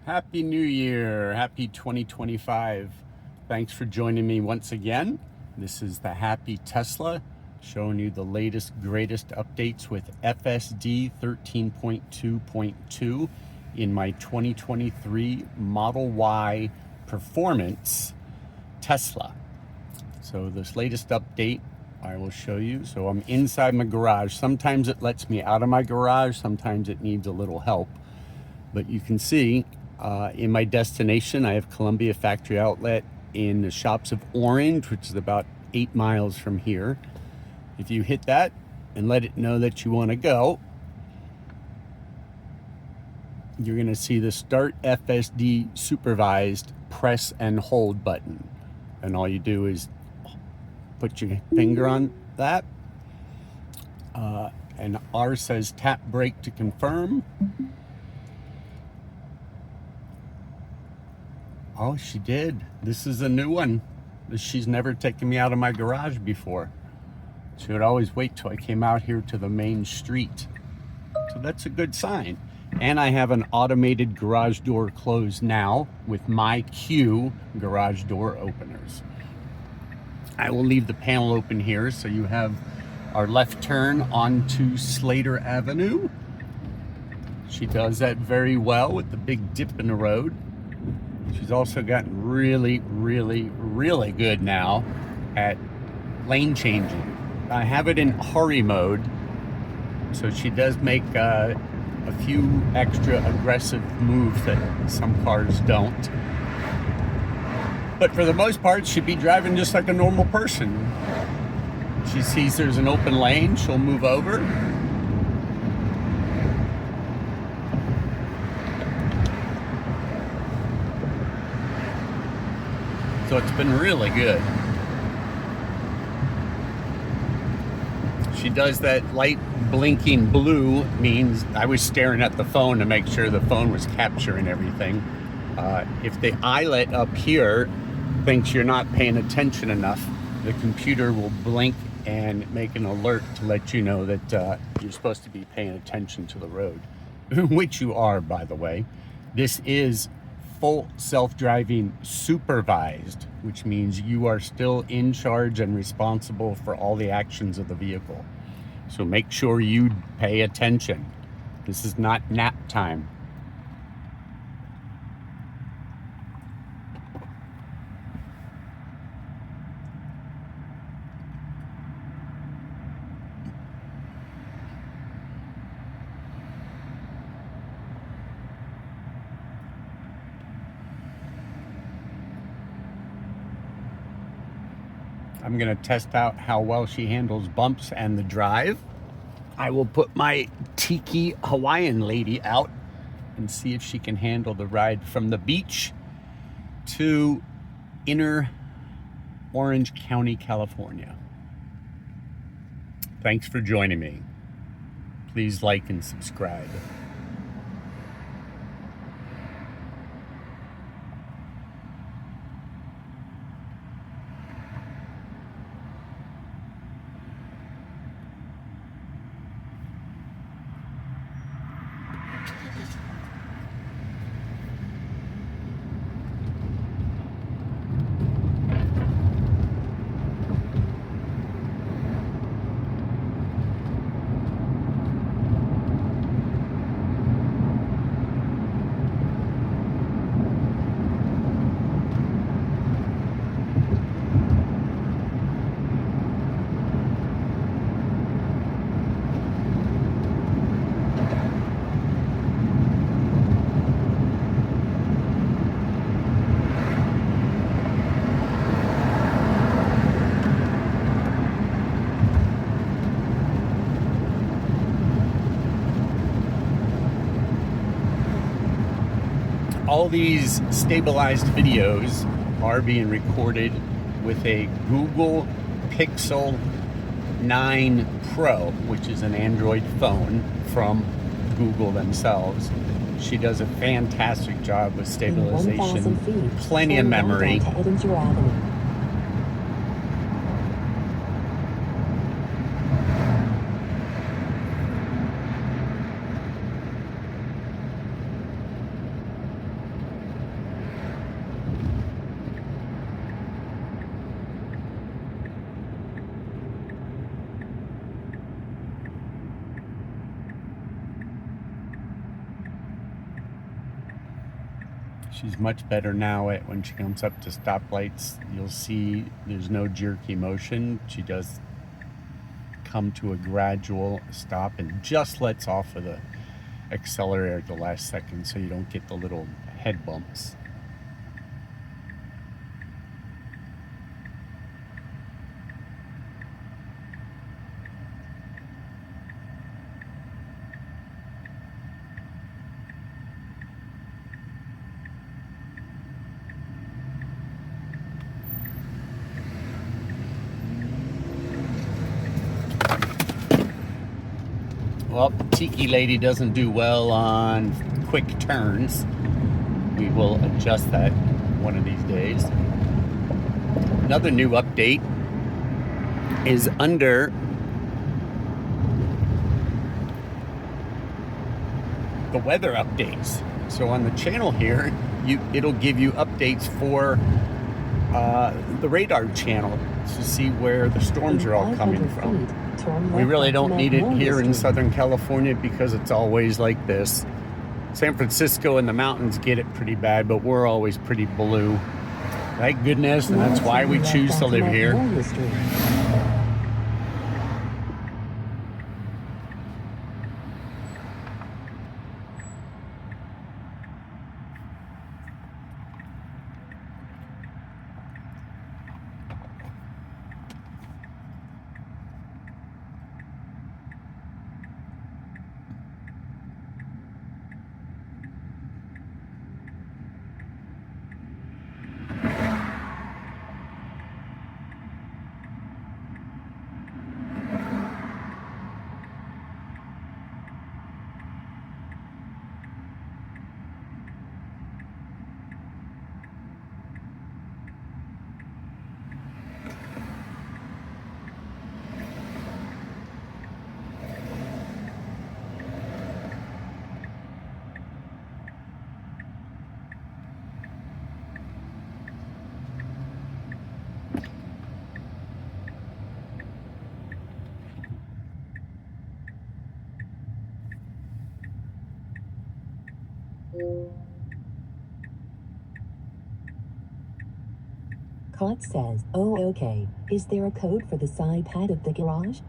Happy New Year. Happy 2025. Thanks for joining me once again. This is the Happy Tesla, showing you the latest, greatest updates with FSD 13.2.2 in my 2023 Model Y Performance Tesla. So this latest update I will show you. So I'm inside my garage. Sometimes it lets me out of my garage. Sometimes it needs a little help. But you can see in my destination, I have Columbia Factory Outlet in the Shops of Orange, which is about 8 miles from here. If you hit that and let it know that you want to go, you're going to see the Start FSD Supervised Press and Hold button. And all you do is put your finger on that. And R says tap brake to confirm. Oh, she did. This is a new one. She's never taken me out of my garage before. She would always wait till I came out here to the main street. So that's a good sign. And I have an automated garage door close now with my Q garage door openers. I will leave the panel open here so you have our left turn onto Slater Avenue. She does that very well with the big dip in the road. She's also gotten really good now at lane changing. I have it in hurry mode, so she does make a few extra aggressive moves that some cars don't. But for the most part, she'd be driving just like a normal person. She sees there's an open lane, she'll move over. So it's been really good. She does that light blinking blue, means I was staring at the phone to make sure the phone was capturing everything. If the eyelet up here thinks you're not paying attention enough, the computer will blink and make an alert to let you know that you're supposed to be paying attention to the road, which you are, by the way. This is full self-driving supervised, which means you are still in charge and responsible for all the actions of the vehicle. So make sure you pay attention. This is not nap time. I'm gonna test out how well she handles bumps and the drive. I will put my Tiki Hawaiian lady out and see if she can handle the ride from the beach to inner Orange County, California. Thanks for joining me. Please like and subscribe. All these stabilized videos are being recorded with a Google Pixel 9 Pro, which is an Android phone from Google themselves. She does a fantastic job with stabilization, plenty of memory. She's much better now at when she comes up to stoplights. You'll see there's no jerky motion. She does come to a gradual stop and just lets off of the accelerator at the last second so you don't get the little head bumps. Well, Tiki Lady doesn't do well on quick turns. We will adjust that one of these days. Another new update is under the weather updates. So on the channel here, it'll give you updates for the radar channel to see where the storms are all coming from. We really don't need it here in Southern California because it's always like this. San Francisco and the mountains get it pretty bad, but we're always pretty blue. Thank goodness, and that's why we choose to live here. Cot says, oh okay, is there a code for the side pad of the garage?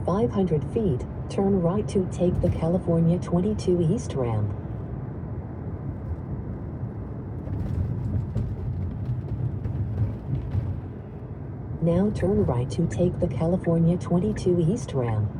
500 feet, turn right to take the California 22 East ramp. Now turn right to take the California 22 East ramp.